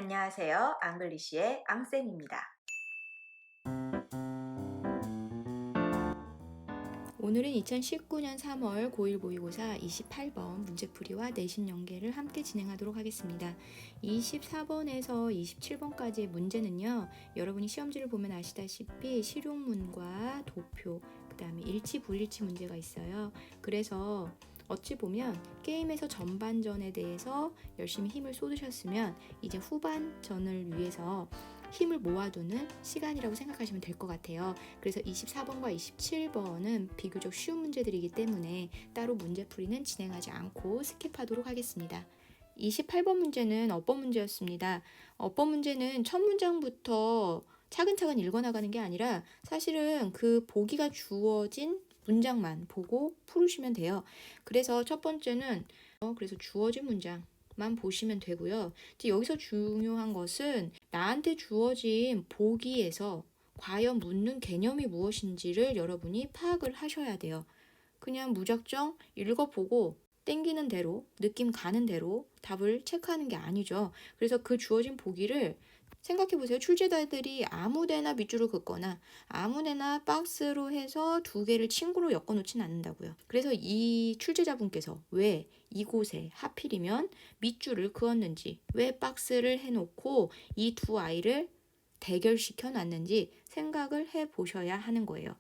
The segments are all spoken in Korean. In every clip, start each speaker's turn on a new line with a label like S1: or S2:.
S1: 안녕하세요. 앙글리시의 앙쌤입니다.
S2: 오늘은 2019년 3월 고1 모의고사 28번 문제풀이와 내신 연계를 함께 진행하도록 하겠습니다. 24번에서 27번까지의 문제는요, 여러분이 시험지를 보면 아시다시피 실용문과 도표, 그 다음에 일치 불일치 문제가 있어요. 그래서 어찌 보면 게임에서 전반전에 대해서 열심히 힘을 쏟으셨으면 이제 후반전을 위해서 힘을 모아두는 시간이라고 생각하시면 될 것 같아요. 그래서 24번과 27번은 비교적 쉬운 문제들이기 때문에 따로 문제풀이는 진행하지 않고 스킵하도록 하겠습니다. 28번 문제는 어법 문제였습니다. 어법 문제는 첫 문장부터 차근차근 읽어나가는 게 아니라 사실은 그 보기가 주어진 문장만 보고 풀으시면 돼요. 그래서 첫 번째는 그래서 주어진 문장만 보시면 되고요. 여기서 중요한 것은 나한테 주어진 보기에서 과연 묻는 개념이 무엇인지를 여러분이 파악을 하셔야 돼요. 그냥 무작정 읽어보고 땡기는 대로, 느낌 가는 대로 답을 체크하는 게 아니죠. 그래서 그 주어진 보기를 생각해보세요. 출제자들이 아무데나 밑줄을 긋거나 아무데나 박스로 해서 두 개를 친구로 엮어놓지는 않는다고요. 그래서 이 출제자분께서 왜 이곳에 하필이면 밑줄을 그었는지, 왜 박스를 해놓고 이 두 아이를 대결시켜 놨는지 생각을 해보셔야 하는 거예요.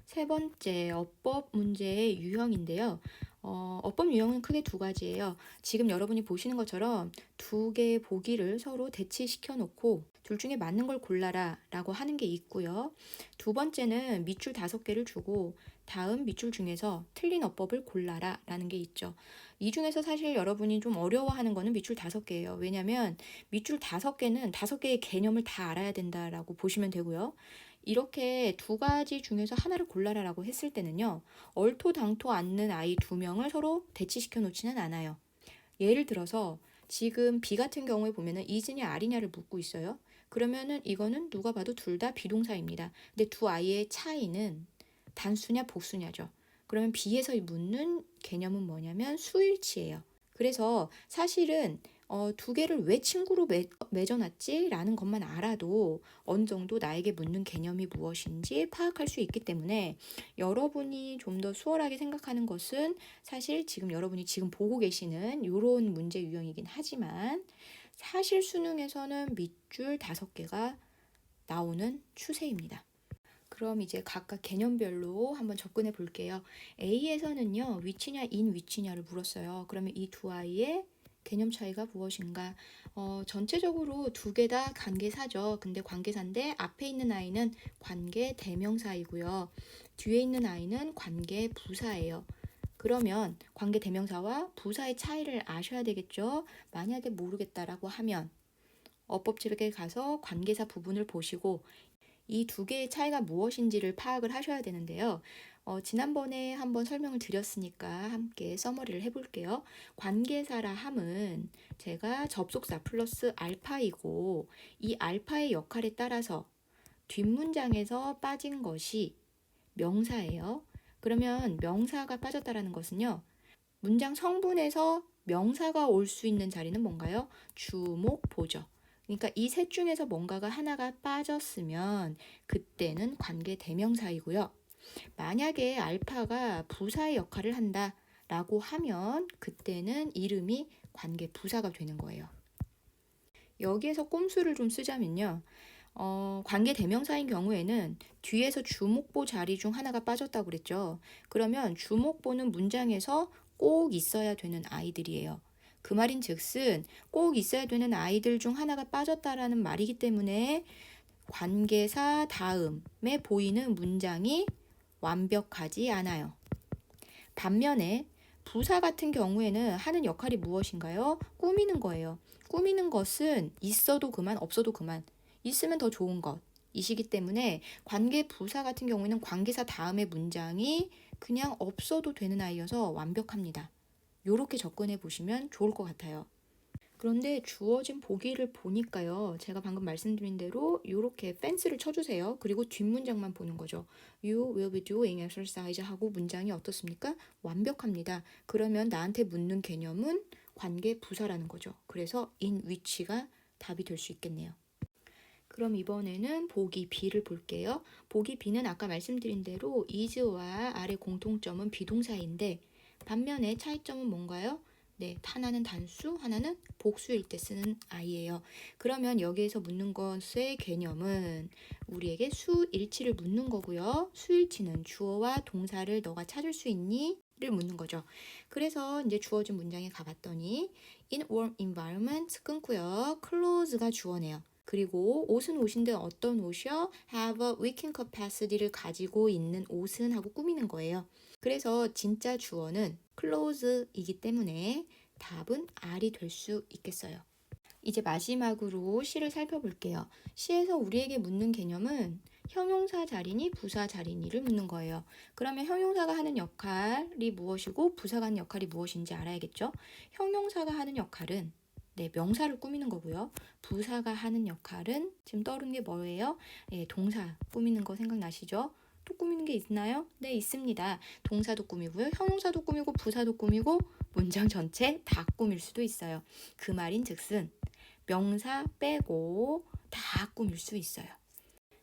S2: 세 번째, 어법 문제의 유형인데요. 어법 유형은 크게 두 가지예요. 지금 여러분이 보시는 것처럼 두 개의 보기를 서로 대치시켜 놓고 둘 중에 맞는 걸 골라라 라고 하는 게 있고요. 두 번째는 밑줄 5개를 주고 다음 밑줄 중에서 틀린 어법을 골라라 라는 게 있죠. 이 중에서 사실 여러분이 좀 어려워하는 거는 밑줄 5개예요. 왜냐면 밑줄 5개는 5개의 개념을 다 알아야 된다라고 보시면 되고요. 이렇게 두 가지 중에서 하나를 골라라라고 했을 때는요, 얼토당토 않는 아이 2명을 서로 대치시켜 놓지는 않아요. 예를 들어서 지금 B 같은 경우에 보면은 이즈냐 아리냐를 묻고 있어요. 그러면은 이거는 누가 봐도 둘 다 비동사입니다. 근데 두 아이의 차이는 단수냐 복수냐죠. 그러면 B에서 묻는 개념은 뭐냐면 수일치예요. 그래서 사실은 두 개를 왜 친구로 맺어놨지? 라는 것만 알아도 어느 정도 나에게 묻는 개념이 무엇인지 파악할 수 있기 때문에 여러분이 좀 더 수월하게 생각하는 것은 사실 지금 여러분이 지금 보고 계시는 이런 문제 유형이긴 하지만 사실 수능에서는 밑줄 5개가 나오는 추세입니다. 그럼 이제 각각 개념별로 한번 접근해 볼게요. A에서는요, 위치냐, 인 위치냐를 물었어요. 그러면 이 두 아이의 개념 차이가 무엇인가? 전체적으로 두 개 다 관계사죠. 근데 관계사인데 앞에 있는 아이는 관계 대명사이고요. 뒤에 있는 아이는 관계 부사예요. 그러면 관계 대명사와 부사의 차이를 아셔야 되겠죠. 만약에 모르겠다라고 하면 어법집에 가서 관계사 부분을 보시고 이 두 개의 차이가 무엇인지를 파악을 하셔야 되는데요. 지난번에 한번 설명을 드렸으니까 함께 서머리를 해볼게요. 관계사라 함은 제가 접속사 플러스 알파이고 이 알파의 역할에 따라서 뒷문장에서 빠진 것이 명사예요. 그러면 명사가 빠졌다라는 것은요. 문장 성분에서 명사가 올 수 있는 자리는 뭔가요? 주목보죠. 그러니까 이 셋 중에서 뭔가가 하나가 빠졌으면 그때는 관계 대명사이고요. 만약에 알파가 부사의 역할을 한다라고 하면 그때는 이름이 관계 부사가 되는 거예요. 여기에서 꼼수를 좀 쓰자면요. 관계 대명사인 경우에는 뒤에서 주목보 자리 중 하나가 빠졌다고 그랬죠. 그러면 주목보는 문장에서 꼭 있어야 되는 아이들이에요. 그 말인 즉슨 꼭 있어야 되는 아이들 중 하나가 빠졌다라는 말이기 때문에 관계사 다음에 보이는 문장이 완벽하지 않아요. 반면에 부사 같은 경우에는 하는 역할이 무엇인가요? 꾸미는 거예요. 꾸미는 것은 있어도 그만, 없어도 그만. 있으면 더 좋은 것이시기 때문에 관계 부사 같은 경우에는 관계사 다음에 문장이 그냥 없어도 되는 아이여서 완벽합니다. 이렇게 접근해 보시면 좋을 것 같아요. 그런데 주어진 보기를 보니까요. 제가 방금 말씀드린 대로 이렇게 펜스를 쳐주세요. 그리고 뒷문장만 보는 거죠. You will be doing exercise 하고 문장이 어떻습니까? 완벽합니다. 그러면 나한테 묻는 개념은 관계 부사라는 거죠. 그래서 in which가 답이 될 수 있겠네요. 그럼 이번에는 보기 B를 볼게요. 보기 B는 아까 말씀드린 대로 is와 아래 공통점은 비동사인데 반면에 차이점은 뭔가요? 네, 하나는 단수, 하나는 복수일 때 쓰는 I예요. 그러면 여기에서 묻는 것의 개념은 우리에게 수일치를 묻는 거고요. 수일치는 주어와 동사를 너가 찾을 수 있니? 를 묻는 거죠. 그래서 이제 주어진 문장에 가봤더니 in warm environment 끊고요. close가 주어네요. 그리고 옷은 옷인데 어떤 옷이요? have a weekend capacity를 가지고 있는 옷은 하고 꾸미는 거예요. 그래서 진짜 주어는 close이기 때문에 답은 R이 될 수 있겠어요. 이제 마지막으로 시를 살펴볼게요. 시에서 우리에게 묻는 개념은 형용사 자리니 부사 자리니를 묻는 거예요. 그러면 형용사가 하는 역할이 무엇이고 부사가 하는 역할이 무엇인지 알아야겠죠? 형용사가 하는 역할은 네, 명사를 꾸미는 거고요. 부사가 하는 역할은 지금 떠오르는 게 뭐예요? 네, 동사 꾸미는 거 생각나시죠? 또 꾸미는 게 있나요? 네, 있습니다. 동사도 꾸미고요. 형용사도 꾸미고 부사도 꾸미고 문장 전체 다 꾸밀 수도 있어요. 그 말인 즉슨 명사 빼고 다 꾸밀 수 있어요.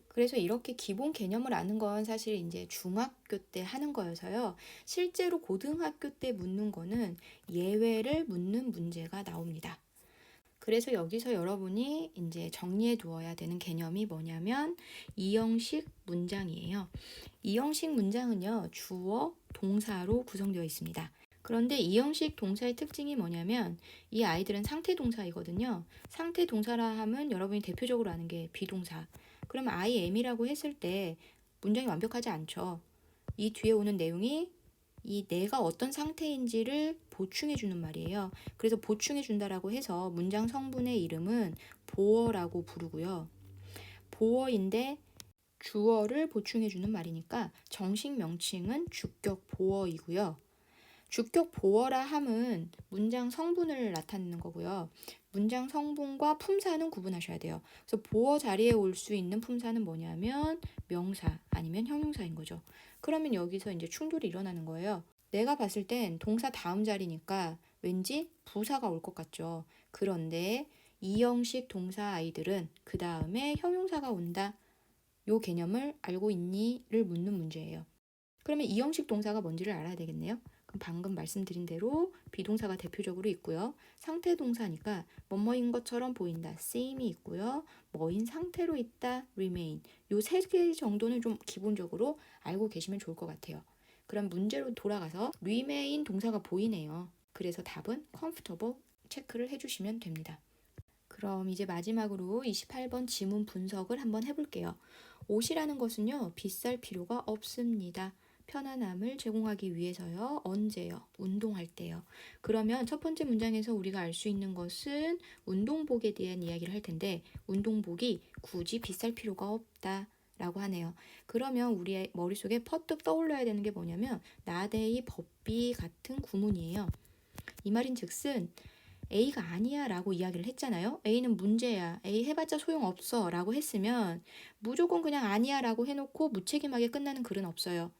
S2: 그래서 이렇게 기본 개념을 아는 건 사실 이제 중학교 때 하는 거여서요. 실제로 고등학교 때 묻는 거는 예외를 묻는 문제가 나옵니다. 그래서 여기서 여러분이 이제 정리해 두어야 되는 개념이 뭐냐면 이형식 문장이에요. 이형식 문장은요, 주어, 동사로 구성되어 있습니다. 그런데 이형식 동사의 특징이 뭐냐면 이 아이들은 상태 동사이거든요. 상태 동사라 하면 여러분이 대표적으로 아는 게 비동사. 그럼 I am이라고 했을 때 문장이 완벽하지 않죠. 이 뒤에 오는 내용이 이 내가 어떤 상태인지를 보충해 주는 말이에요. 그래서 보충해 준다라고 해서 문장 성분의 이름은 보어라고 부르고요. 보어인데 주어를 보충해 주는 말이니까 정식 명칭은 주격 보어이고요. 주격 보어라 함은 문장 성분을 나타내는 거고요. 문장 성분과 품사는 구분하셔야 돼요. 그래서 보어 자리에 올 수 있는 품사는 뭐냐면 명사 아니면 형용사인 거죠. 그러면 여기서 이제 충돌이 일어나는 거예요. 내가 봤을 땐 동사 다음 자리니까 왠지 부사가 올 것 같죠. 그런데 이형식 동사 아이들은 그 다음에 형용사가 온다. 요 개념을 알고 있니?를 묻는 문제예요. 그러면 이형식 동사가 뭔지를 알아야 되겠네요. 그럼 방금 말씀드린 대로 비동사가 대표적으로 있고요. 상태 동사니까 뭐뭐인 것처럼 보인다, seem이 있고요. 뭐인 상태로 있다, remain. 요 세 개 정도는 좀 기본적으로 알고 계시면 좋을 것 같아요. 그럼 문제로 돌아가서 remain 동사가 보이네요. 그래서 답은 comfortable 체크를 해주시면 됩니다. 그럼 이제 마지막으로 28번 지문 분석을 한번 해볼게요. 옷이라는 것은요, 비쌀 필요가 없습니다. 편안함을 제공하기 위해서요. 언제요? 운동할 때요. 그러면 첫 번째 문장에서 우리가 알 수 있는 것은 운동복에 대한 이야기를 할 텐데 운동복이 굳이 비쌀 필요가 없다. 라고 하네요. 그러면 우리의 머릿속에 퍼뜩 떠올려야 되는 게 뭐냐면 나데이 법비 같은 구문이에요. 이 말인 즉슨 A가 아니야 라고 이야기를 했잖아요. A는 문제야. A 해봤자 소용없어 라고 했으면 무조건 그냥 아니야 라고 해놓고 무책임하게 끝나는 글은 없어요.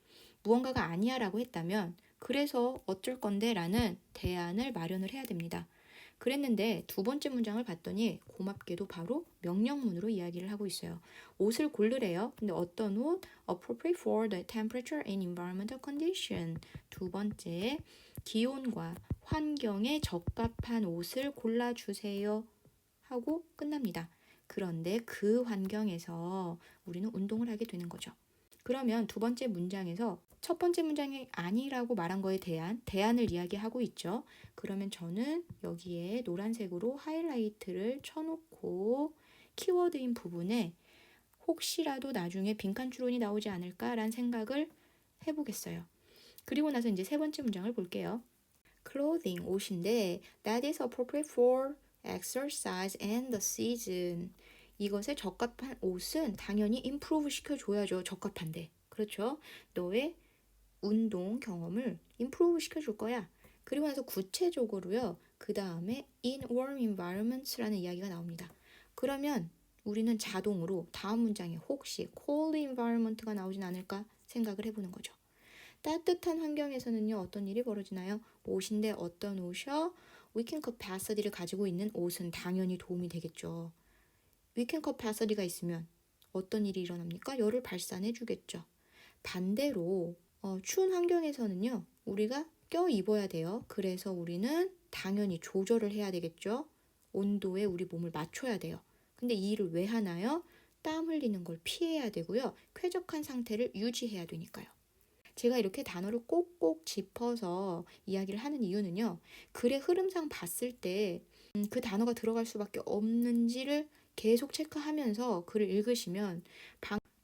S2: 무언가가 아니야 라고 했다면 그래서 어쩔 건데 라는 대안을 마련을 해야 됩니다. 그랬는데 두 번째 문장을 봤더니 고맙게도 바로 명령문으로 이야기를 하고 있어요. 옷을 고르래요. 근데 어떤 옷? Appropriate for the temperature and environmental condition. 두 번째, 기온과 환경에 적합한 옷을 골라주세요. 하고 끝납니다. 그런데 그 환경에서 우리는 운동을 하게 되는 거죠. 그러면 두 번째 문장에서 첫 번째 문장이 아니라고 말한 거에 대한 대안을 이야기하고 있죠. 그러면 저는 여기에 노란색으로 하이라이트를 쳐놓고 키워드인 부분에 혹시라도 나중에 빈칸 추론이 나오지 않을까라는 생각을 해보겠어요. 그리고 나서 이제 세 번째 문장을 볼게요. clothing, 옷인데 that is appropriate for exercise and the season. 이것에 적합한 옷은 당연히 improve 시켜줘야죠. 적합한데. 그렇죠? 너의 운동 경험을 improve 시켜줄 거야. 그리고 나서 구체적으로요. 그 다음에 in warm environments라는 이야기가 나옵니다. 그러면 우리는 자동으로 다음 문장에 혹시 cold environment가 나오진 않을까 생각을 해보는 거죠. 따뜻한 환경에서는요. 어떤 일이 벌어지나요? 옷인데 어떤 옷이요? weekend capacity를 가지고 있는 옷은 당연히 도움이 되겠죠. weekend capacity가 있으면 어떤 일이 일어납니까? 열을 발산해 주겠죠. 반대로 추운 환경에서는요, 우리가 껴입어야 돼요. 그래서 우리는 당연히 조절을 해야 되겠죠. 온도에 우리 몸을 맞춰야 돼요. 근데 이 일을 왜 하나요? 땀 흘리는 걸 피해야 되고요. 쾌적한 상태를 유지해야 되니까요. 제가 이렇게 단어를 꼭꼭 짚어서 이야기를 하는 이유는요. 글의 흐름상 봤을 때 그 단어가 들어갈 수밖에 없는지를 계속 체크하면서 글을 읽으시면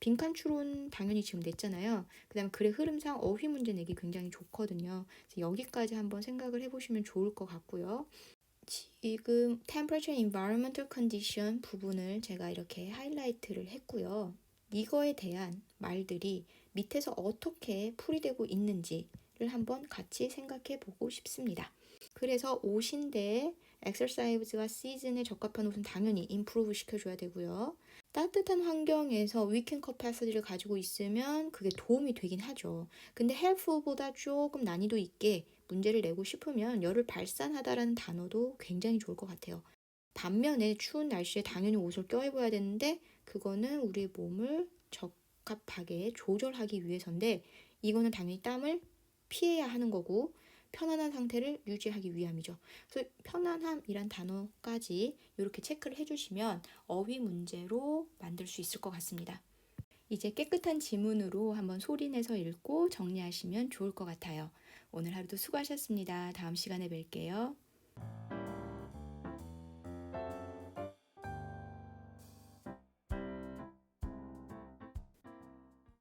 S2: 빈칸 추론 당연히 지금 냈잖아요. 그 다음에 글의 흐름상 어휘 문제 내기 굉장히 좋거든요. 그래서 여기까지 한번 생각을 해보시면 좋을 것 같고요. 지금 temperature environmental condition 부분을 제가 이렇게 하이라이트를 했고요. 이거에 대한 말들이 밑에서 어떻게 풀이되고 있는지를 한번 같이 생각해 보고 싶습니다. 그래서 옷인데 엑서사이즈가 시즌에 적합한 옷은 당연히 임프루브 시켜줘야 되고요. 따뜻한 환경에서 weekend capacity를 가지고 있으면 그게 도움이 되긴 하죠. 근데 helpful보다 조금 난이도 있게 문제를 내고 싶으면 열을 발산하다라는 단어도 굉장히 좋을 것 같아요. 반면에 추운 날씨에 당연히 옷을 껴입어야 되는데 그거는 우리의 몸을 적합하게 조절하기 위해서인데 이거는 당연히 땀을 피해야 하는 거고 편안한 상태를 유지하기 위함이죠. 그래서 편안함이란 단어까지 이렇게 체크를 해주시면 어휘 문제로 만들 수 있을 것 같습니다. 이제 깨끗한 지문으로 한번 소리내서 읽고 정리하시면 좋을 것 같아요. 오늘 하루도 수고하셨습니다. 다음 시간에 뵐게요.